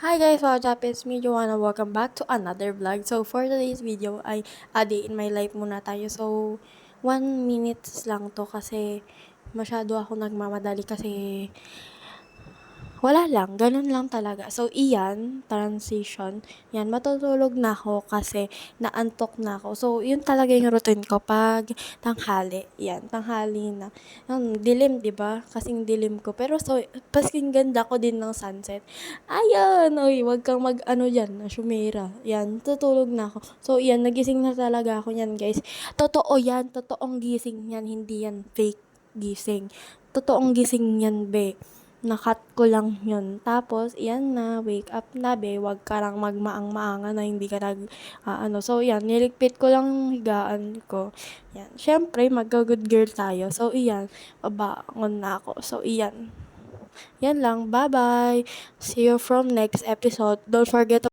Hi guys, what's up? It's me, Joanna. Welcome back to another vlog. So, for today's video ay a day in my life muna tayo. So, 1 minutes lang to kasi masyado ako nagmamadali kasi wala lang, ganun lang talaga. So, iyan, transition. Yan, matutulog na ako kasi naantok na ako. So, yun talaga yung routine ko pag tanghali. Yan, tanghali na. Yung dilim, di ba? Kasing dilim ko. Pero so, kasing ganda ko din ng sunset. Ayun, oy, wag kang mag-ano dyan, sumira. Yan, tutulog na ako. So, yan, nagising na talaga ako yan, guys. Totoo yan, totoong gising yan, hindi yan fake gising. Totoong gising yan, be. Nakat ko lang yun. Tapos, yan na, wake up na, be. Wag ka lang magmaang-maanga na hindi ka ano. So, yan, niligpit ko lang yung higaan ko. Yan. Syempre, magka-good girl tayo. So, iyan, babangon na ako. So, iyan. Yan lang. Bye-bye. See you from next episode. Don't forget to